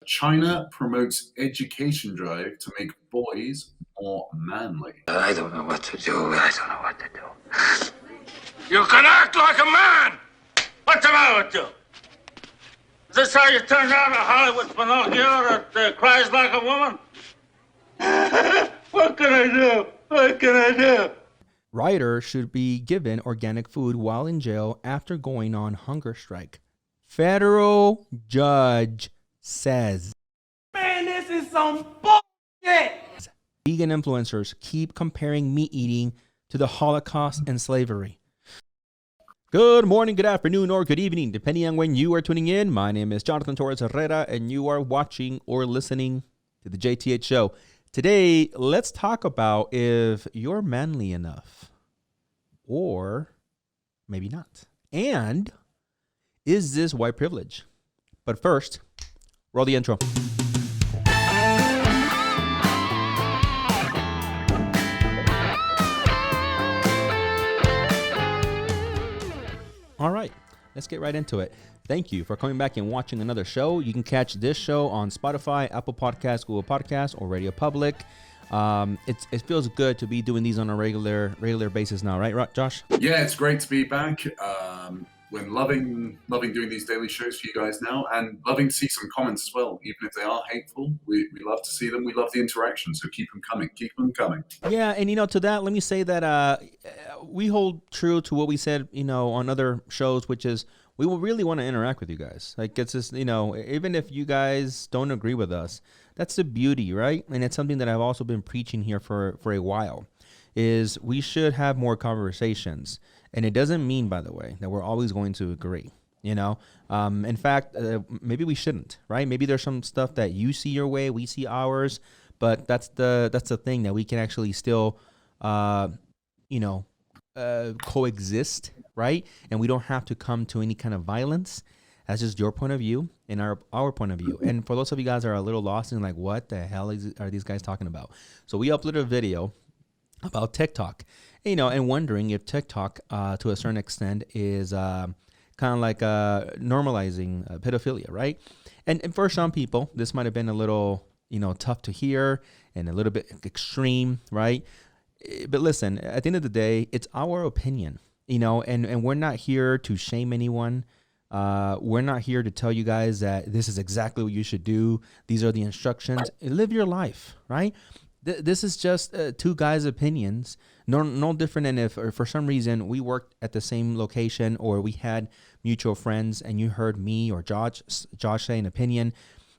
China promotes education drive to make boys more manly. I don't know what to do. I don't know what to do. You can act like a man! What's the matter with you? Is this how you turn out a Hollywood Pinocchio that cries like a woman? What can I do? What can I do? Ryder should be given organic food while in jail after going on hunger strike. Federal judge says. Man, this is some bullshit. Vegan influencers keep comparing meat eating to the Holocaust and slavery. Good morning, good afternoon, or good evening, depending on when you are tuning in. My name is Jonathan Torres-Herrera, and you are watching or listening to the JTH show. Today, let's talk about if you're manly enough, or maybe not. And is this white privilege? But first, roll the intro. All right, let's get right into it. Thank you for coming back and watching another show. You can catch this show on Spotify, Apple Podcasts, Google Podcasts, or Radio Public. It feels good to be doing these on a regular basis now, right, Josh? Yeah, it's great to be back. We're loving doing these daily shows for you guys now, and loving to see some comments as well, even if they are hateful. We love to see them. We love the interaction, so keep them coming. Yeah, and to that, let me say that we hold true to what we said, on other shows, which is we will really want to interact with you guys. Like, it's just, even if you guys don't agree with us, that's the beauty, right? And it's something that I've also been preaching here for a while, is we should have more conversations. And it doesn't mean, by the way, that we're always going to agree, In fact, maybe we shouldn't, right? Maybe there's some stuff that you see your way, we see ours, but that's the thing, that we can actually still, coexist, right? And we don't have to come to any kind of violence. That's just your point of view and our point of view. And for those of you guys that are a little lost and like, what the hell are these guys talking about? So we uploaded a video about TikTok, and wondering if TikTok, to a certain extent, is kind of like normalizing pedophilia, right? And for some people, this might have been a little, tough to hear and a little bit extreme, right? But listen, at the end of the day, it's our opinion, and we're not here to shame anyone. We're not here to tell you guys that this is exactly what you should do. These are the instructions. Live your life, right? This is just two guys' opinions. No different than if, or for some reason, we worked at the same location, or we had mutual friends, and you heard me or Josh say an opinion,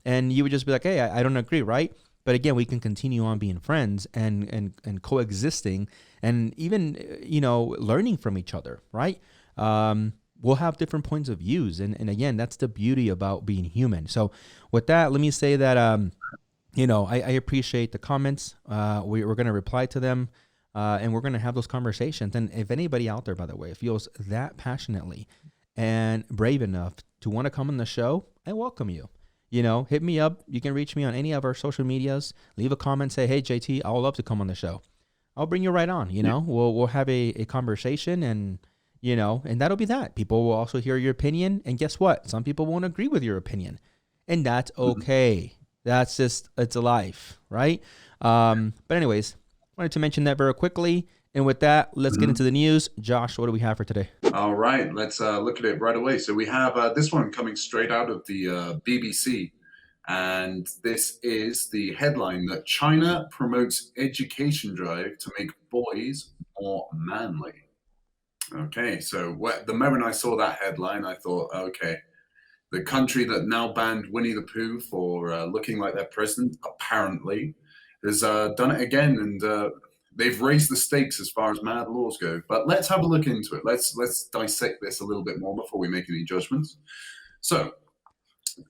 and you would just be like, hey, I don't agree, right? But again, we can continue on being friends and coexisting, and even learning from each other, right? We'll have different points of views, and again, that's the beauty about being human. So with that, let me say that I appreciate the comments. We're going to reply to them, and we're going to have those conversations. And if anybody out there, by the way, feels that passionately and brave enough to want to come on the show, I welcome you. Hit me up. You can reach me on any of our social medias. Leave a comment. Say, hey, JT, I would love to come on the show. I'll bring you right on. We'll have a conversation, and and that'll be that. People will also hear your opinion, and guess what? Some people won't agree with your opinion, and that's okay. That's just, it's a life, right? But anyways, wanted to mention that very quickly. And with that, let's get into the news. Josh, what do we have for today? All right, let's look at it right away. So we have this one coming straight out of the BBC. And this is the headline that China promotes education drive to make boys more manly. Okay, so the moment I saw that headline, I thought, okay, the country that now banned Winnie the Pooh for looking like their president, apparently, has done it again, and they've raised the stakes as far as mad laws go. But let's have a look into it. Let's dissect this a little bit more before we make any judgments. So,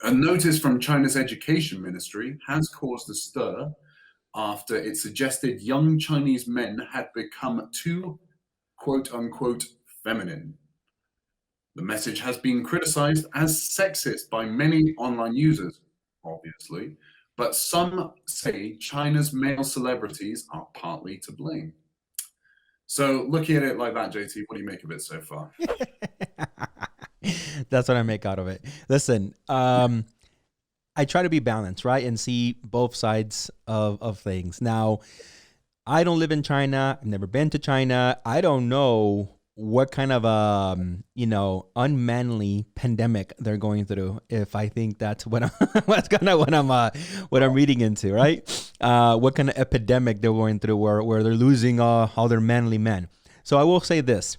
a notice from China's education ministry has caused a stir after it suggested young Chinese men had become too, quote-unquote, feminine. The message has been criticized as sexist by many online users, obviously, but some say China's male celebrities are partly to blame. So looking at it like that, JT, what do you make of it so far? That's what I make out of it. Listen, I I try to be balanced, right? And see both sides of things. Now, I don't live in China. I've never been to China. I don't know what kind of unmanly pandemic they're going through. If I think that's what I'm reading into, right? What kind of epidemic they're going through, where they're losing all their manly men. So I will say this: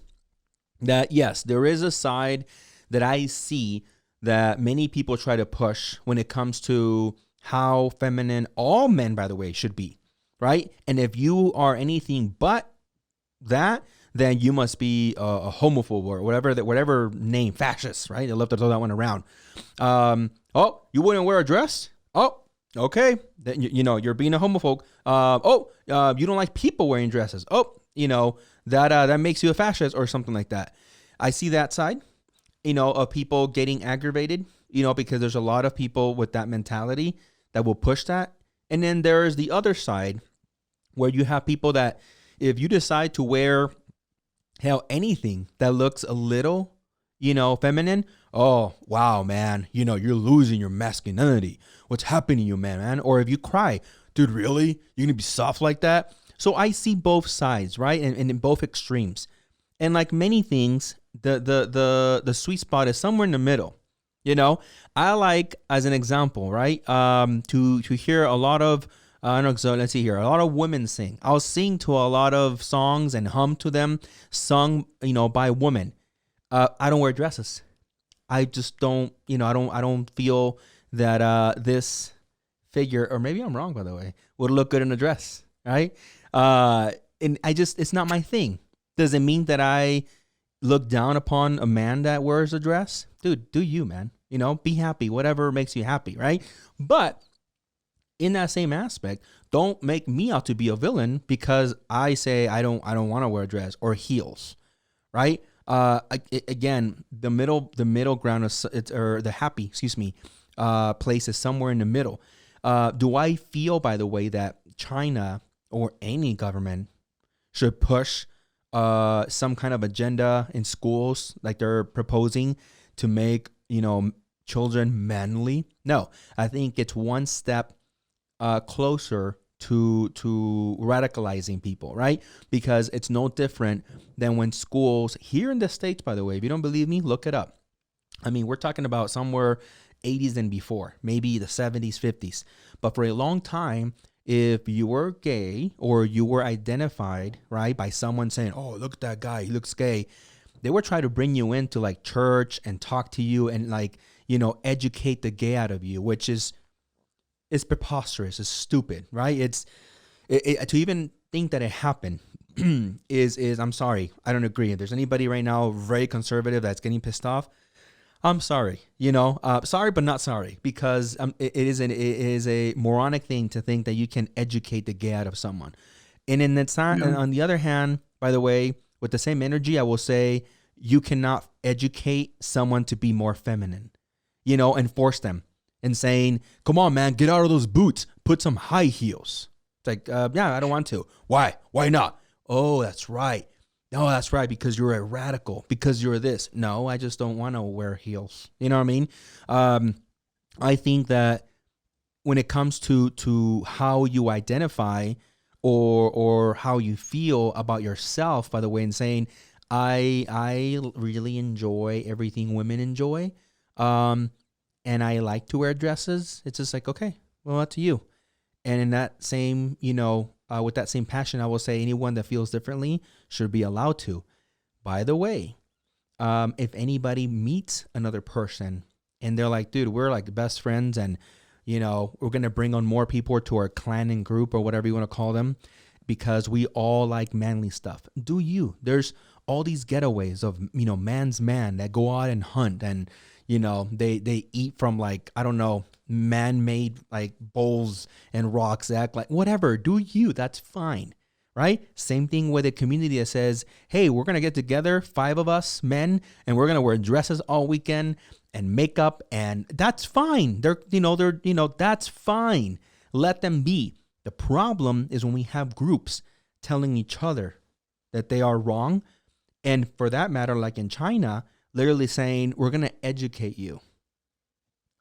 that yes, there is a side that I see that many people try to push when it comes to how feminine all men, by the way, should be, right? And if you are anything but that, then you must be a homophobe or whatever name, fascist, right? I love to throw that one around. Oh, you wouldn't wear a dress? Oh, okay. Then you're being a homophobe. You don't like people wearing dresses. Oh, that makes you a fascist or something like that. I see that side, of people getting aggravated, because there's a lot of people with that mentality that will push that. And then there's the other side where you have people that if you decide to wear anything that looks a little, feminine, oh, wow, man, you're losing your masculinity. What's happening to you, man? Or if you cry, dude, really? You're going to be soft like that? So I see both sides, right? And in both extremes. And like many things, the sweet spot is somewhere in the middle. I like, as an example, right? To hear a lot of, so let's see here, a lot of women sing. I'll sing to a lot of songs and hum to them, sung, by women. I don't wear dresses. I just don't, I don't feel that this figure, or maybe I'm wrong, by the way, would look good in a dress, right? And it's not my thing. Does it mean that I look down upon a man that wears a dress? Dude, do you, man? Be happy, whatever makes you happy, right? But in that same aspect, don't make me out to be a villain because I say I don't want to wear a dress or heels, right? Again, the middle ground or the happy, place is somewhere in the middle. Do I feel, by the way, that China or any government should push some kind of agenda in schools like they're proposing to make, children manly? No, I think it's one step closer to radicalizing people, right? Because it's no different than when schools here in the States, by the way, if you don't believe me, look it up. I mean, we're talking about somewhere 80s and before, maybe the 70s, 50s. But for a long time, if you were gay or you were identified, right, by someone saying, oh, look at that guy, he looks gay, they would try to bring you into like church and talk to you and like, educate the gay out of you, which is preposterous. It's stupid, right? To even think that it happened is I'm sorry. I don't agree. If there's anybody right now very conservative that's getting pissed off, I'm sorry. Sorry but not sorry, because it is a moronic thing to think that you can educate the gay out of someone. And then it's not. Yeah. And on the other hand, by the way, with the same energy, I will say you cannot educate someone to be more feminine, and force them. And saying, come on, man, get out of those boots. Put some high heels. It's like, yeah, I don't want to. Why? Why not? Oh, that's right. No, that's right, because you're a radical. Because you're this. No, I just don't want to wear heels. You know what I mean? I think that when it comes to how you identify or how you feel about yourself, by the way, and saying, I really enjoy everything women enjoy. And I like to wear dresses. It's just like, okay, well, up to you. And in that same, with that same passion, I will say anyone that feels differently should be allowed to. By the way, if anybody meets another person and they're like, dude, we're like best friends and, we're going to bring on more people to our clan and group or whatever you want to call them because we all like manly stuff. Do you? There's all these getaways of, man's man that go out and hunt and, they eat from like, I don't know, man-made like bowls and rocks, act like whatever. Do you? That's fine, right? Same thing with a community that says, hey, we're going to get together, 5 of us men, and we're going to wear dresses all weekend and makeup, and that's fine. That's fine. Let them be. The problem is when we have groups telling each other that they are wrong. And for that matter, like in China, literally saying, we're going to educate you.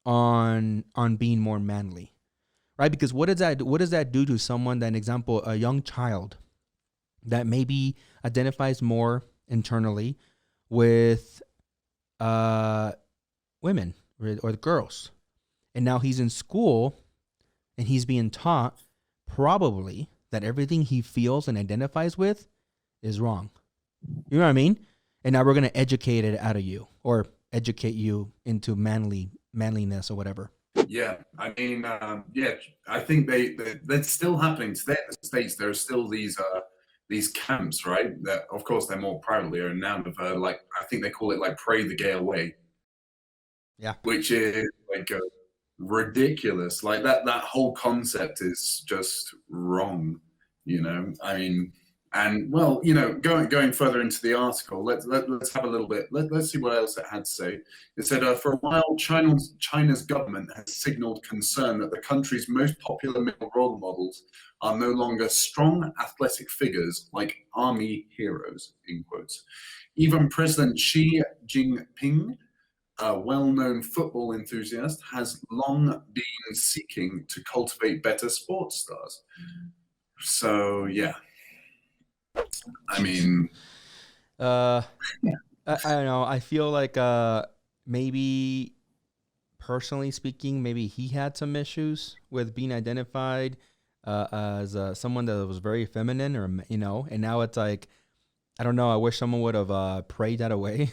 on being more manly, right? Because what does that do to someone that, an example, a young child that maybe identifies more internally with uh women or the girls, and now he's in school and he's being taught probably that everything he feels and identifies with is wrong. You know what I mean? And now we're gonna educate it out of you, or educate you into manliness or whatever. Yeah, I mean, yeah, I think that's still happening today in the States. There are still these camps, right? That of course they're more privately owned now, but like I think they call it like "pray the gay away," Yeah. which is like ridiculous. Like that whole concept is just wrong. I mean, and well, going further into the article, let's have a little bit. Let's see what else it had to say. It said, for a while, China's government has signaled concern that the country's most popular male role models are no longer strong, athletic figures like army heroes, in quotes. Even President Xi Jinping, a well-known football enthusiast, has long been seeking to cultivate better sports stars. So yeah, I Jeez. mean, Uh, I don't know. I feel like maybe personally speaking, maybe he had some issues with being identified as someone that was very feminine, or and now it's like, I don't know. I wish someone would have prayed that away,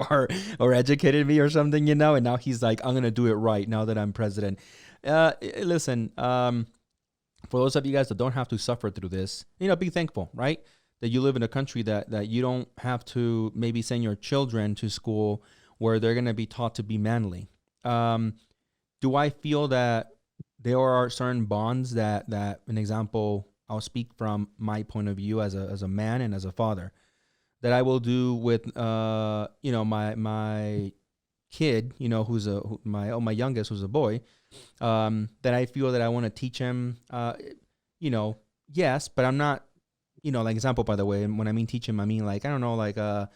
or educated me or something, And now he's like, I'm gonna do it right now that I'm president. Listen, for those of you guys that don't have to suffer through this, be thankful, right? That you live in a country that you don't have to maybe send your children to school where they're gonna be taught to be manly. Do I feel that there are certain bonds that an example, I'll speak from my point of view as a man and as a father, that I will do with my kid, my youngest, who's a boy, that I feel that I want to teach him, yes, but I'm not, like, example, by the way, and when I mean teach him, I mean, like, I don't know, like a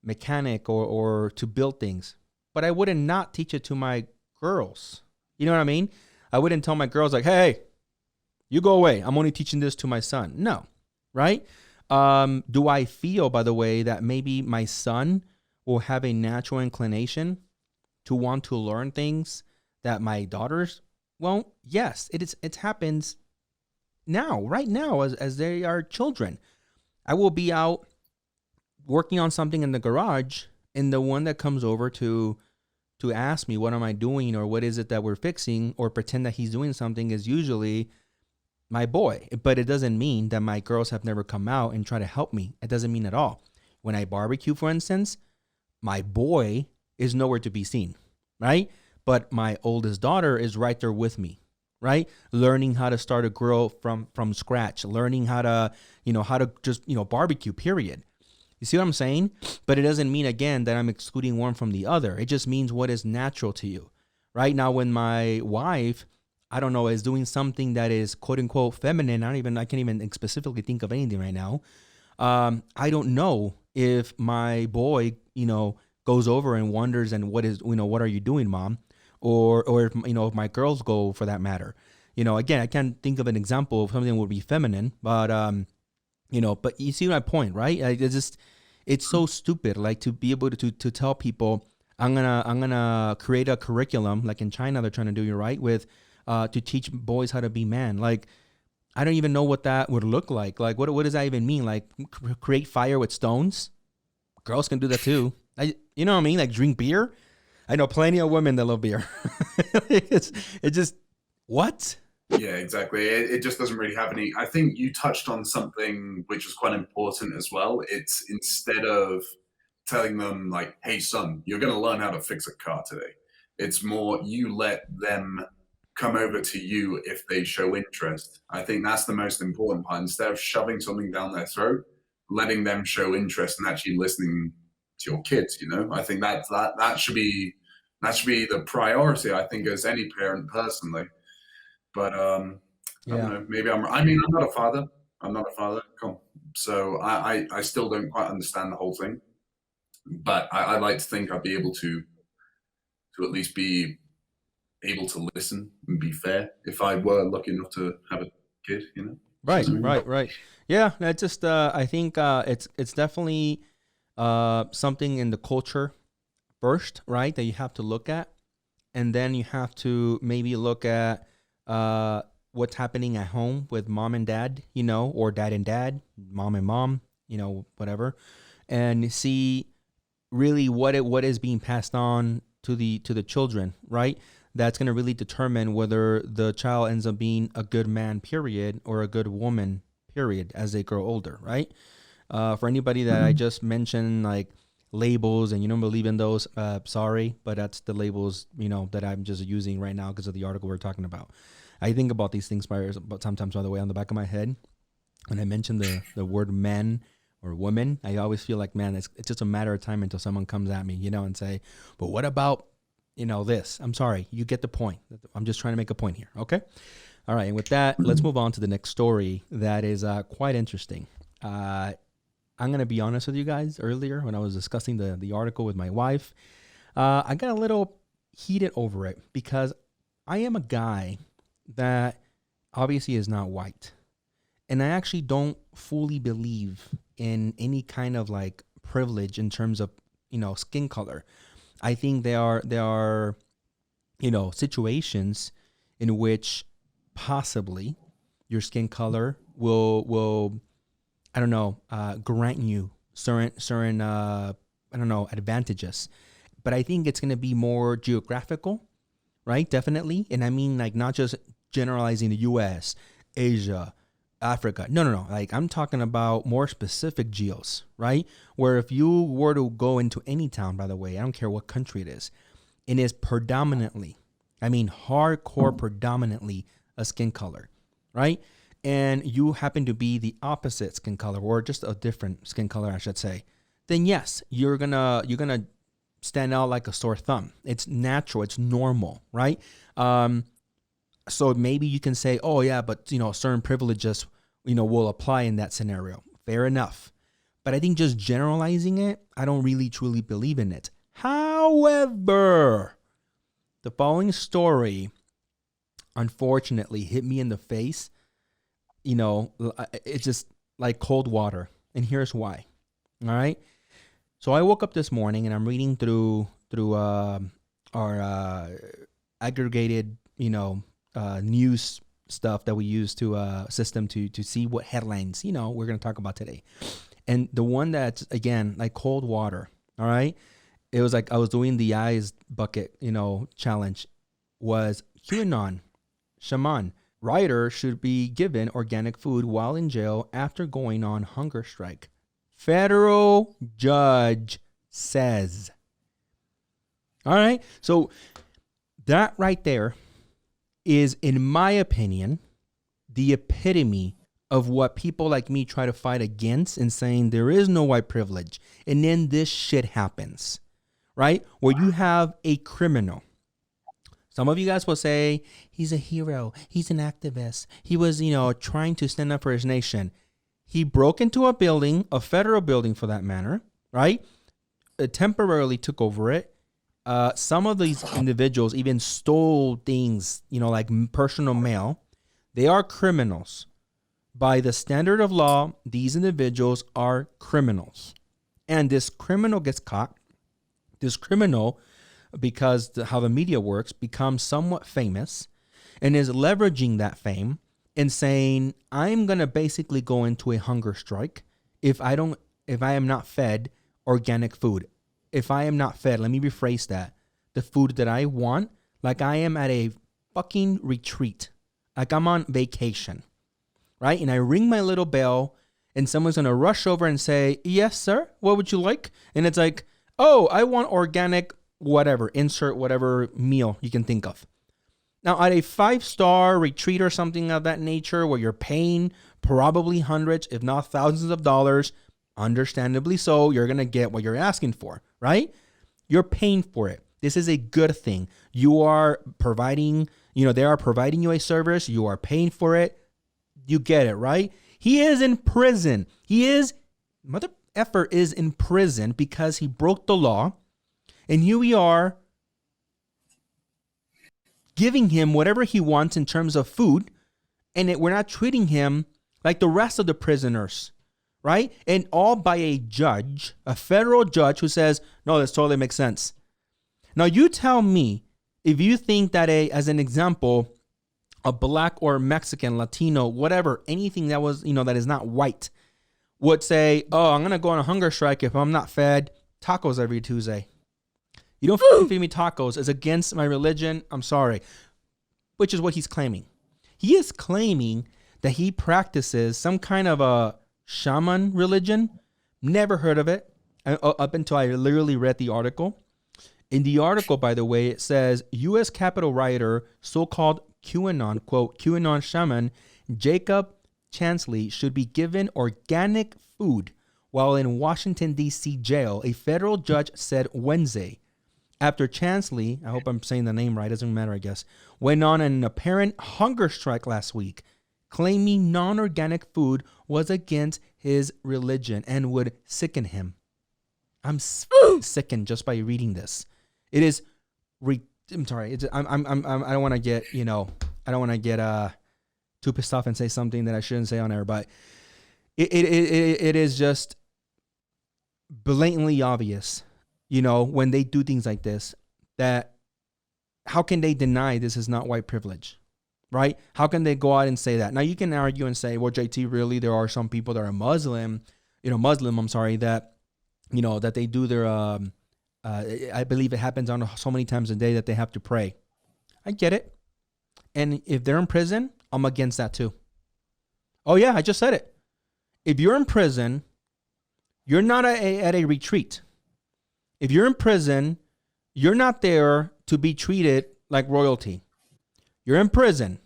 mechanic or to build things, but I wouldn't not teach it to my girls. You know what I mean? I wouldn't tell my girls like, hey, you go away. I'm only teaching this to my son. No, right? Do I feel, by the way, that maybe my son will have a natural inclination to want to learn things that my daughters won't? Yes, it happens now, right now, as they are children. I will be out working on something in the garage, and the one that comes over to ask me what am I doing, or what is it that we're fixing, or pretend that he's doing something, is usually my boy. But it doesn't mean that my girls have never come out and try to help me. It doesn't mean at all. When I barbecue, for instance, my boy is nowhere to be seen, right? But my oldest daughter is right there with me, right? Learning how to start a grill from scratch, learning how to just, barbecue, period. You see what I'm saying? But it doesn't mean, again, that I'm excluding one from the other. It just means what is natural to you. Right now, when my wife, I don't know, is doing something that is quote unquote feminine, I can't even specifically think of anything right now. I don't know if my boy, goes over and wonders, and what are you doing, mom? Or if my girls go, for that matter. Again, I can't think of an example of something that would be feminine, but but you see my point, right? It's so stupid, like, to be able to tell people, I'm gonna create a curriculum, like in China they're trying to do, you right, with to teach boys how to be man. Like, I don't even know what that would look like. Like, what does that even mean? Like, create fire with stones? Girls can do that too. You know what I mean? Like, drink beer. I know plenty of women that love beer. It just, what? yeah, exactly. It just doesn't really have any. I think you touched on something which is quite important as well. It's, instead of telling them like, "Hey, son, you're going to learn how to fix a car today," it's more you let them come over to you if they show interest. I think that's the most important part. Instead of shoving something down their throat, letting them show interest and actually listening to your kids. I think that should be the priority. I think, as any parent, personally. But I don't Yeah. know. Maybe I mean, I'm not a father. I'm not a father. So I still don't quite understand the whole thing. But I like to think I'd be able to at least be able to listen and be fair if I were lucky enough to have a kid, you know. Right, right. Yeah, that just I think it's definitely something in the culture first, right? That you have to look at, and then you have to maybe look at what's happening at home with mom and dad, you know, or dad and dad, mom and mom, you know, whatever, and see really what is being passed on to the children, right? That's going to really determine whether the child ends up being a good man, period, or a good woman, period, as they grow older, right? For anybody that I just mentioned, like labels, and you don't believe in those, sorry, but that's the labels, you know, that I'm just using right now because of the article we're talking about. I think about these things but sometimes, by the way, on the back of my head. When I mention the word man or woman, I always feel like, man, it's just a matter of time until someone comes at me, you know, and say, but what about, you know, this? I'm sorry, you get the point. I'm just trying to make a point here, okay? All right, and with that, let's move on to the next story that is quite interesting. I'm going to be honest with you guys. Earlier, when I was discussing the article with my wife, I got a little heated over it because I am a guy that obviously is not white. And I actually don't fully believe in any kind of like privilege in terms of, you know, skin color. I think there are, you know, situations in which possibly your skin color will I don't know, grant you certain I don't know, advantages. But I think it's going to be more geographical, right? Definitely. And I mean, like, not just generalizing the US, Asia, Africa. No. Like, I'm talking about more specific geos, right? Where if you were to go into any town, by the way, I don't care what country it is predominantly, I mean, hardcore predominantly a skin color, right? And you happen to be the opposite skin color, or just a different skin color, I should say, then yes, you're gonna stand out like a sore thumb. It's natural, it's normal, right? So maybe you can say, oh yeah, but you know, certain privileges, you know, will apply in that scenario. Fair enough. But I think just generalizing it, I don't really truly believe in it. However, the following story unfortunately hit me in the face. You know, it's just like cold water. And here's why. All right. So I woke up this morning and I'm reading through our aggregated, you know, news stuff that we use to system to see what headlines, you know, we're going to talk about today. And the one that's, again, like cold water. All right. It was like I was doing the eyes bucket, you know, challenge, was QAnon shaman. Writer should be given organic food while in jail after going on hunger strike. Federal judge says. All right. So that right there is, in my opinion, the epitome of what people like me try to fight against and saying there is no white privilege. And then this shit happens, right? Where you have a criminal. Some of you guys will say he's a hero. He's an activist. He was, you know, trying to stand up for his nation. He broke into a building, a federal building for that matter, right? Temporarily took over it. Some of these individuals even stole things, you know, like personal mail. They are criminals. By the standard of law, these individuals are criminals. And this criminal gets caught. This criminal, because how the media works, becomes somewhat famous and is leveraging that fame and saying, I'm going to basically go into a hunger strike if I am not fed organic food. If I am not fed, let me rephrase that, the food that I want, like I am at a fucking retreat, like I'm on vacation, right? And I ring my little bell and someone's going to rush over and say, yes, sir, what would you like? And it's like, oh, I want organic whatever, insert whatever meal you can think of. Now, at a 5-star retreat or something of that nature where you're paying probably hundreds, if not thousands of dollars, understandably so, you're going to get what you're asking for, right? You're paying for it. This is a good thing. You are providing, you know, they are providing you a service. You are paying for it. You get it, right? He is in prison. Mother effer is in prison because he broke the law. And here we are giving him whatever he wants in terms of food, and we're not treating him like the rest of the prisoners, right? And all by a judge, a federal judge who says, no, this totally makes sense. Now, you tell me if you think that as an example, a black or Mexican, Latino, whatever, anything that was, that is not white would say, oh, I'm going to go on a hunger strike if I'm not fed tacos every Tuesday. You don't feed me tacos. It's against my religion. I'm sorry. Which is what he's claiming. He is claiming that he practices some kind of a shaman religion. Never heard of it up until I literally read the article. In the article, by the way, it says U.S. Capitol rioter, so-called QAnon, quote, QAnon shaman, Jacob Chansley should be given organic food while in Washington, D.C. jail, a federal judge said Wednesday. After Chansley, I hope I'm saying the name right, doesn't matter, I guess, went on an apparent hunger strike last week, claiming non-organic food was against his religion and would sicken him. I'm sickened just by reading this. It is, I'm sorry, I don't want to get, I don't want to get too pissed off and say something that I shouldn't say on air, but it is just blatantly obvious, when they do things like this, that how can they deny this is not white privilege, right? How can they go out and say that? Now you can argue and say, well, JT, really, there are some people that are Muslim, that, that they do their, I believe it happens on so many times a day that they have to pray. I get it. And if they're in prison, I'm against that too. Oh yeah, I just said it. If you're in prison, you're not at a retreat. If you're in prison, you're not there to be treated like royalty. You're in prison.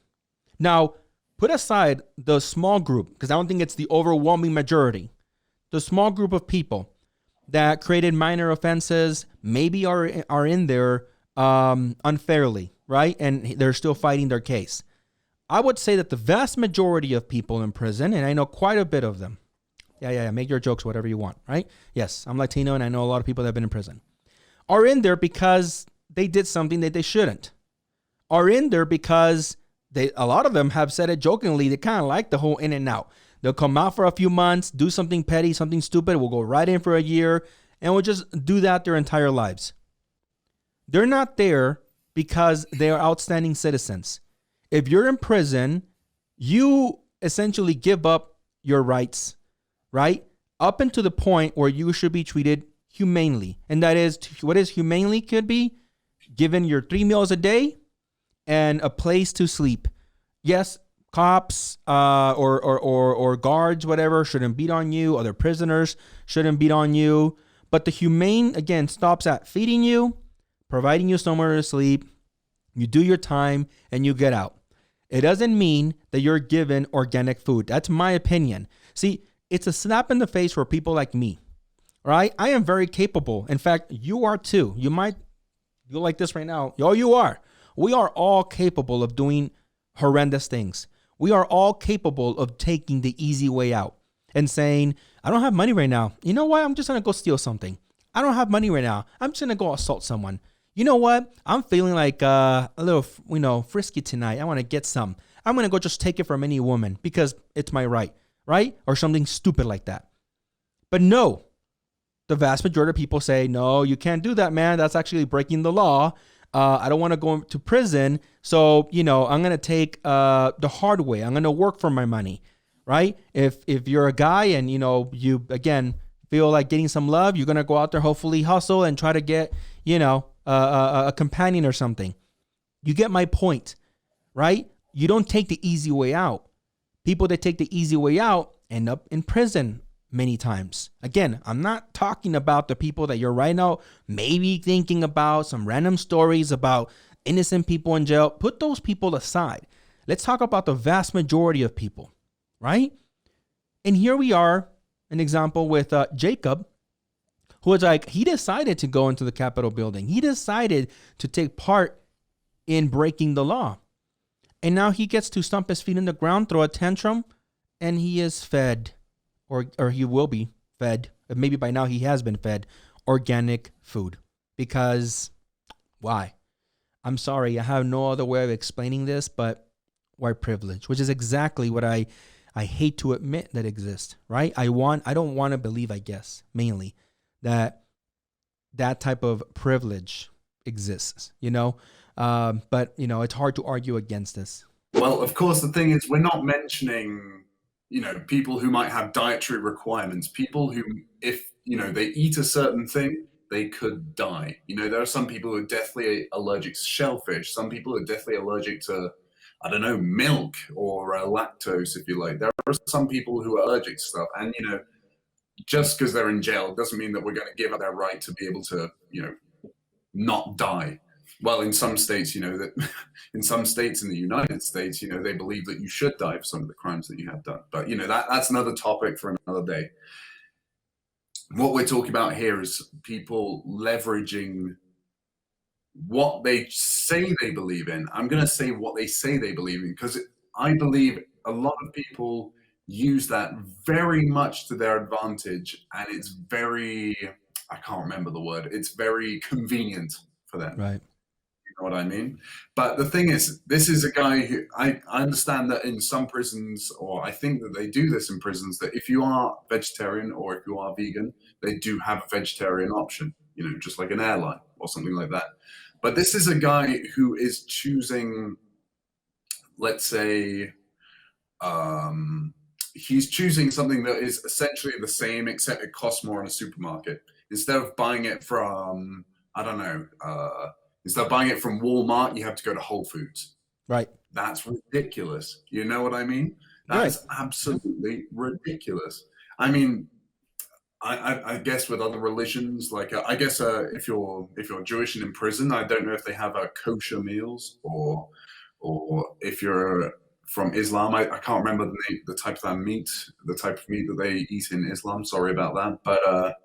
Now, put aside the small group, because I don't think it's the overwhelming majority. The small group of people that created minor offenses maybe are in there unfairly, right? And they're still fighting their case. I would say that the vast majority of people in prison, and I know quite a bit of them. Yeah, make your jokes whatever you want, right? Yes, I'm Latino and I know a lot of people that have been in prison. Are in there because they did something that they shouldn't. Are in there because a lot of them have said it jokingly, they kind of like the whole in and out. They'll come out for a few months, do something petty, something stupid, we'll go right in for a year, and we'll just do that their entire lives. They're not there because they are outstanding citizens. If you're in prison, you essentially give up your rights, right? Up until the point where you should be treated humanely. And that is, what is humanely could be? Given your 3 meals a day and a place to sleep. Yes, cops or guards, whatever, shouldn't beat on you. Other prisoners shouldn't beat on you. But the humane, again, stops at feeding you, providing you somewhere to sleep. You do your time and you get out. It doesn't mean that you're given organic food. That's my opinion. See, it's a slap in the face for people like me, right? I am very capable. In fact, you are too. You might go like this right now. Oh, you are. We are all capable of doing horrendous things. We are all capable of taking the easy way out and saying, I don't have money right now. You know what? I'm just going to go steal something. I don't have money right now. I'm just going to go assault someone. You know what? I'm feeling like a little, frisky tonight. I want to get some. I'm going to go just take it from any woman because it's my right? Or something stupid like that. But no, the vast majority of people say, no, you can't do that, man. That's actually breaking the law. I don't want to go to prison. So, I'm going to take the hard way. I'm going to work for my money, right? If you're a guy and, you, again, feel like getting some love, you're going to go out there, hopefully hustle and try to get, a companion or something. You get my point, right? You don't take the easy way out. People that take the easy way out end up in prison many times. Again, I'm not talking about the people that you're right now maybe thinking about, some random stories about innocent people in jail. Put those people aside. Let's talk about the vast majority of people, right? And here we are, an example with Jacob, who was like, he decided to go into the Capitol building. He decided to take part in breaking the law. And now he gets to stomp his feet in the ground, throw a tantrum, and he is fed, or he will be fed. Maybe by now he has been fed organic food. Because why? I'm sorry, I have no other way of explaining this, but white privilege, which is exactly what I hate to admit that exists, right? I don't want to believe, I guess, mainly that type of privilege exists, but it's hard to argue against this. Well, of course, the thing is, we're not mentioning, people who might have dietary requirements, people who, if, they eat a certain thing, they could die. There are some people who are deathly allergic to shellfish. Some people are deathly allergic to, I don't know, milk or lactose, if you like. There are some people who are allergic to stuff. And, just because they're in jail doesn't mean that we're going to give up their right to be able to, not die. Well, in some states, that in some states in the United States, they believe that you should die for some of the crimes that you have done. But, that's another topic for another day. What we're talking about here is people leveraging what they say they believe in. I'm going to say what they say they believe in, because I believe a lot of people use that very much to their advantage, and it's very, I can't remember the word, it's very convenient for them. Right. You know what I mean? But the thing is, this is a guy who, I understand that in some prisons, or I think that they do this in prisons, that if you are vegetarian or if you are vegan, they do have a vegetarian option, just like an airline or something like that. But this is a guy who is choosing, let's say, he's choosing something that is essentially the same, except it costs more in a supermarket. Instead of buying it from, I don't know, instead of buying it from Walmart, you have to go to Whole Foods. Right. That's ridiculous. You know what I mean? That is absolutely ridiculous. I mean, I guess with other religions, like I guess if you're Jewish and in prison, I don't know if they have kosher meals, or if you're from Islam, I can't remember the type of meat that they eat in Islam. Sorry about that,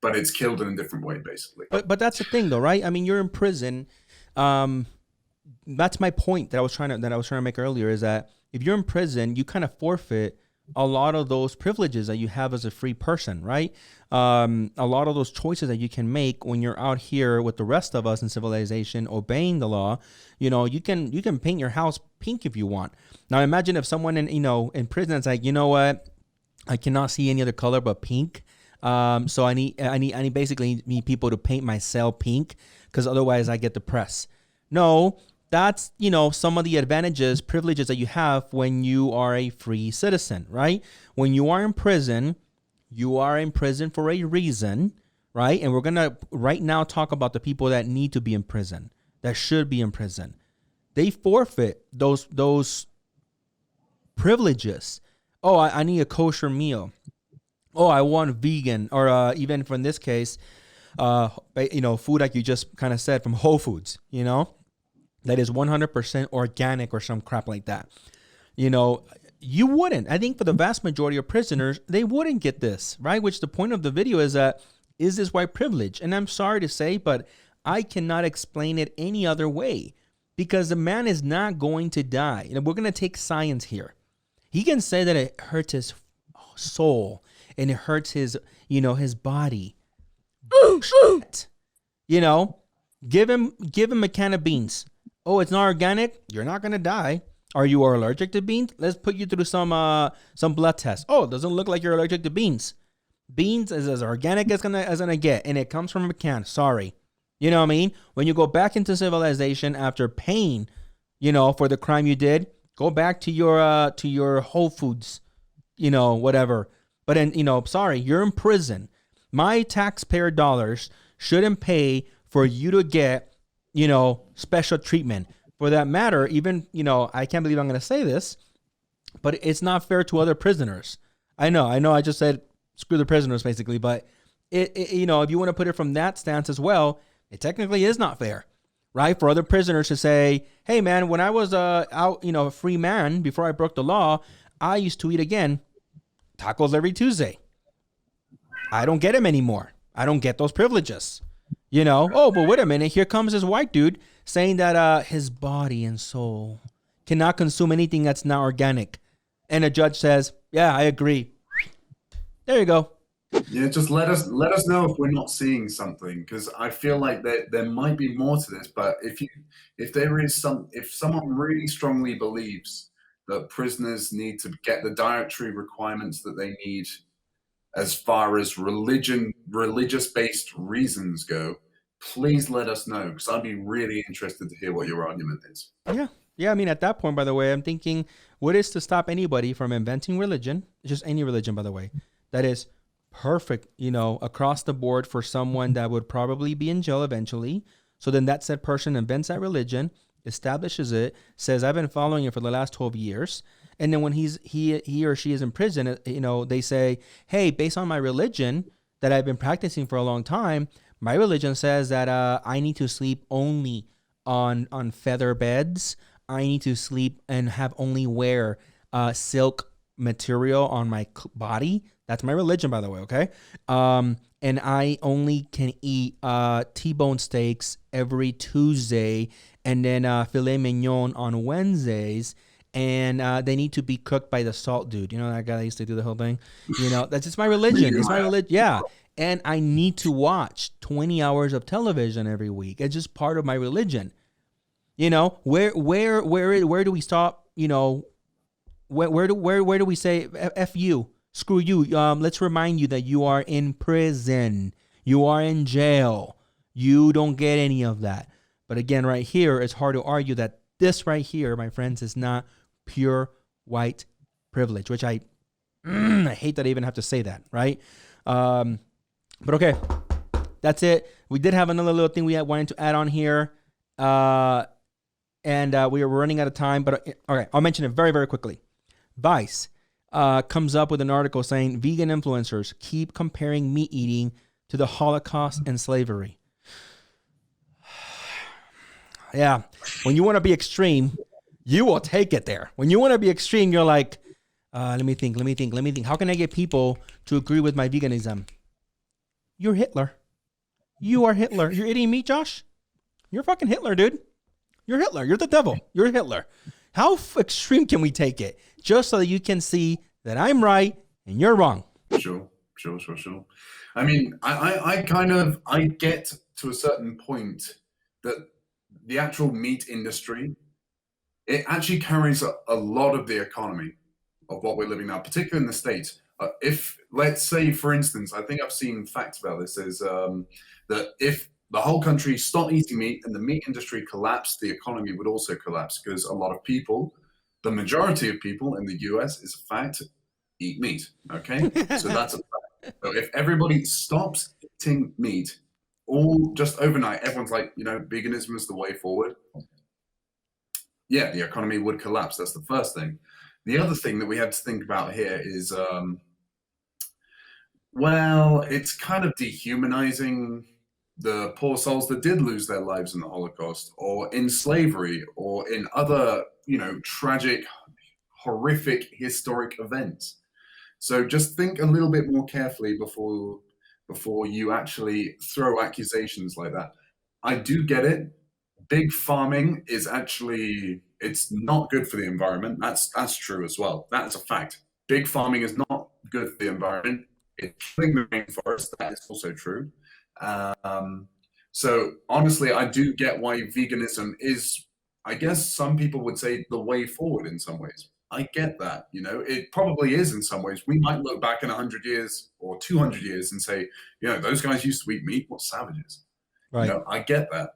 but it's killed in a different way, basically. But that's the thing, though, right? I mean, you're in prison. That's my point that I was trying to make earlier, is that if you're in prison, you kind of forfeit a lot of those privileges that you have as a free person, right? A lot of those choices that you can make when you're out here with the rest of us in civilization, obeying the law. You can paint your house pink if you want. Now imagine if someone in prison is like, you know what, I cannot see any other color but pink. So I basically need people to paint my cell pink, because otherwise I get depressed. No. That's, some of the advantages, privileges that you have when you are a free citizen, right? When you are in prison for a reason, right? And we're going to right now talk about the people that need to be in prison, that should be in prison. They forfeit those privileges. Oh, I need a kosher meal. Oh, I want vegan, or even in this case, food like you just kind of said from Whole Foods, that is 100% organic or some crap like that. You wouldn't. I think for the vast majority of prisoners, they wouldn't get this, right? Which the point of the video is is this white privilege? And I'm sorry to say, but I cannot explain it any other way, because the man is not going to die. And we're going to take science here. He can say that it hurts his soul and it hurts his, his body. Give him a can of beans. Oh, it's not organic? You're not going to die. Are you allergic to beans? Let's put you through some blood tests. Oh, it doesn't look like you're allergic to beans. Beans is as organic as gonna get, and it comes from a can. Sorry. You know what I mean? When you go back into civilization after paying, for the crime you did, go back to your Whole Foods, whatever. But then, sorry, you're in prison. My taxpayer dollars shouldn't pay for you to get special treatment. For that matter, even, I can't believe I'm going to say this, but it's not fair to other prisoners. I know I just said screw the prisoners basically, but it if you want to put it from that stance as well, it technically is not fair, right? For other prisoners to say, hey man, when I was out, a free man before I broke the law, I used to eat again tacos every Tuesday. I don't get them anymore. I don't get those privileges. Oh, but wait a minute. Here comes this white dude saying that his body and soul cannot consume anything that's not organic. And a judge says, yeah, I agree. There you go. Yeah, just let us know if we're not seeing something, because I feel like there might be more to this. But if someone really strongly believes that prisoners need to get the dietary requirements that they need as far as religious based reasons go, please let us know, because I'd be really interested to hear what your argument is. Yeah. Yeah, I mean, at that point, by the way, I'm thinking, what is to stop anybody from inventing religion? Just any religion, by the way, that is perfect, across the board for someone that would probably be in jail eventually. So then that said person invents that religion, establishes it, says, I've been following it for the last 12 years. And then when he or she is in prison, they say, hey, based on my religion that I've been practicing for a long time, my religion says that I need to sleep only on feather beds. I need to sleep and have only wear silk material on my body. That's my religion, by the way, okay? And I only can eat T-bone steaks every Tuesday, and then filet mignon on Wednesdays. And they need to be cooked by the salt dude. You know that guy that used to do the whole thing? That's just my religion. It's my religion. Yeah. And I need to watch 20 hours of television every week. It's just part of my religion. Where do we stop? Where do we say F you? Screw you. Let's remind you that you are in prison. You are in jail. You don't get any of that. But again, right here, it's hard to argue that this right here, my friends, is not pure white privilege, which I hate that I even have to say that, right? But okay, that's it. We did have another little thing we wanted to add on here, and we are running out of time. But okay, I'll mention it very, very quickly. Vice comes up with an article saying vegan influencers keep comparing meat eating to the Holocaust and slavery. Yeah, when you want to be extreme, you will take it there. When you want to be extreme, you're like, let me think. How can I get people to agree with my veganism? You're Hitler. You are Hitler. You're eating meat, Josh? You're fucking Hitler, dude. You're Hitler. You're the devil. You're Hitler. How extreme can we take it? Just so that you can see that I'm right and you're wrong. Sure. I mean, I get to a certain point that the actual meat industry, it actually carries a lot of the economy of what we're living now, particularly in the States. If, let's say, for instance, I think I've seen facts about this, is that if the whole country stopped eating meat and the meat industry collapsed, the economy would also collapse, because a lot of people, the majority of people in the US, is a fact, eat meat, okay? So that's a fact. So if everybody stops eating meat, all just overnight, everyone's like, veganism is the way forward. Yeah, the economy would collapse. That's the first thing. The other thing that we have to think about here is, it's kind of dehumanizing the poor souls that did lose their lives in the Holocaust, or in slavery, or in other, tragic, horrific, historic events. So just think a little bit more carefully before you actually throw accusations like that. I do get it. Big farming is actually, it's not good for the environment. That's true as well. That's a fact. Big farming is not good for the environment. It's killing the rainforest. That is also true. So honestly, I do get why veganism is, I guess some people would say, the way forward in some ways. I get that, it probably is in some ways. We might look back in 100 years or 200 years and say, those guys used to eat meat, what savages. Right. I get that.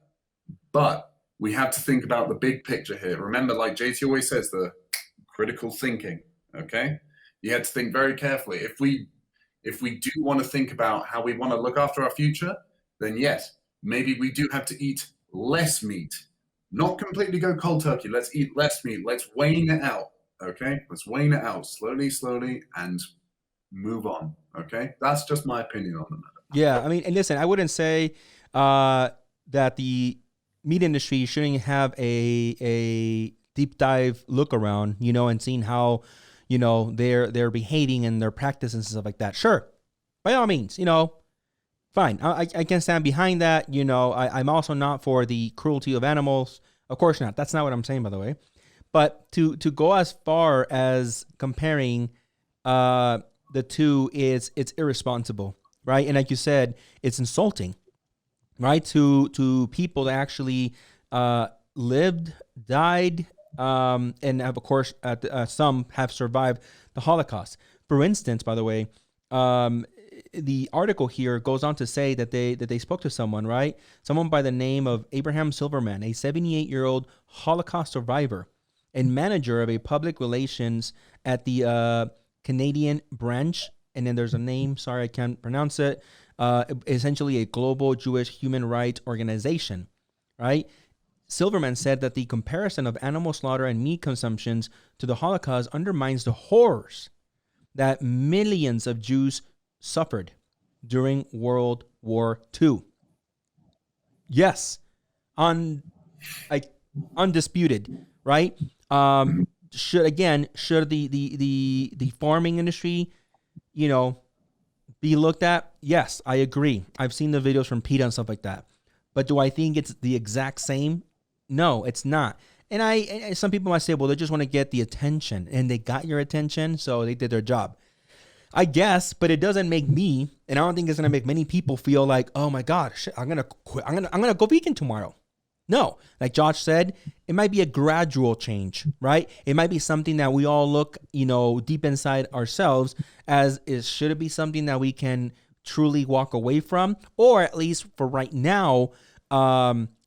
But we have to think about the big picture here. Remember, like JT always says, the critical thinking, okay? You have to think very carefully. If we do want to think about how we want to look after our future, then yes, maybe we do have to eat less meat. Not completely go cold turkey. Let's eat less meat. Let's wane it out, okay? Let's wane it out slowly, and move on, okay? That's just my opinion on the matter. Yeah, I mean, and listen, I wouldn't say that the meat industry shouldn't have a deep dive look around, and seeing how, they're behaving and their practices and stuff like that. Sure, by all means, fine. I can stand behind that. I'm also not for the cruelty of animals. Of course not. That's not what I'm saying, by the way. But to go as far as comparing the two is it's irresponsible, right? And like you said, it's insulting, right? To people that actually lived, died, and have, of course, some have survived the Holocaust. For instance, by the way, the article here goes on to say that they spoke to someone, right? Someone by the name of Abraham Silverman, a 78-year-old Holocaust survivor and manager of a public relations at the Canadian branch. And then there's a name, sorry, I can't pronounce it. Essentially a global Jewish human rights organization, right? Silverman said that the comparison of animal slaughter and meat consumptions to the Holocaust undermines the horrors that millions of Jews suffered during World War II. Yes, undisputed, right? Should the farming industry, be looked at? Yes, I agree. I've seen the videos from PETA and stuff like that. But do I think it's the exact same? No, it's not. And some people might say, well, they just want to get the attention, and they got your attention, so they did their job. I guess, but it doesn't make me, and I don't think it's gonna make many people feel like, oh my God, shit, I'm gonna quit. I'm gonna go vegan tomorrow. No, like Josh said, it might be a gradual change, right? It might be something that we all look, deep inside ourselves as should it be something that we can truly walk away from, or at least for right now,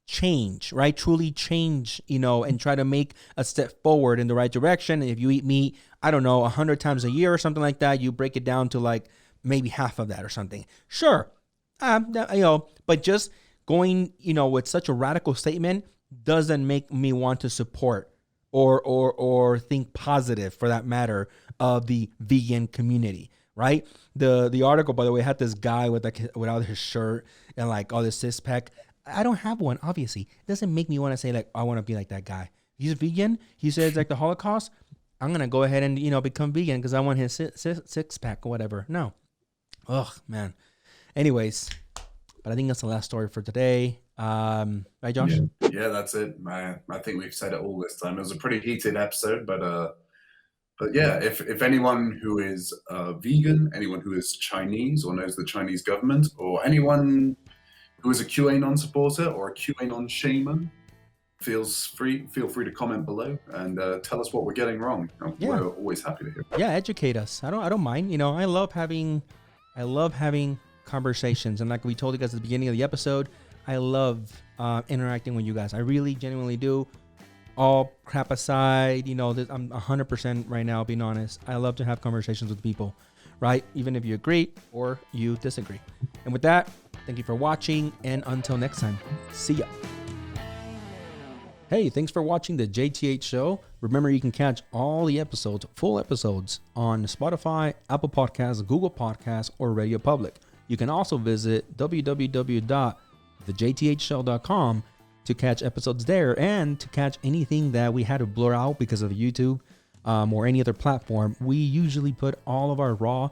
change, right? Truly change, and try to make a step forward in the right direction. And if you eat meat, I don't know, 100 times a year or something like that, you break it down to like maybe half of that or something. Sure. But just going, with such a radical statement doesn't make me want to support or think positive, for that matter, of the vegan community, right? The article, by the way, had this guy without his shirt and like all this six pack. I don't have one, obviously. It doesn't make me want to say like, I want to be like that guy. He's vegan. He says like the Holocaust. I'm going to go ahead and, become vegan because I want his six pack or whatever. No. Ugh, man. Anyways, but I think that's the last story for today. Right, Josh? Yeah, that's it, man. I think we've said it all this time. It was a pretty heated episode, but yeah, if anyone who is vegan, anyone who is Chinese or knows the Chinese government, or anyone who is a QAnon supporter or a QAnon shaman, feel free to comment below and tell us what we're getting wrong. We're always happy to hear. Yeah, educate us. I don't mind. I love having conversations, and like we told you guys at the beginning of the episode, I love interacting with you guys. I really genuinely do. All crap aside, I'm 100% right now being honest. I love to have conversations with people, right? Even if you agree or you disagree. And with that, thank you for watching, and until next time, see ya. Hey, thanks for watching the JTH show. Remember, you can catch all the episodes, full episodes, on Spotify, Apple Podcasts, Google Podcasts, or Radio Public. You can also visit www.thejthshow.com to catch episodes there, and to catch anything that we had to blur out because of YouTube or any other platform. We usually put all of our raw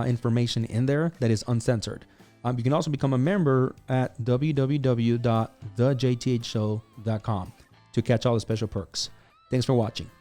information in there that is uncensored. You can also become a member at www.thejthshow.com to catch all the special perks. Thanks for watching.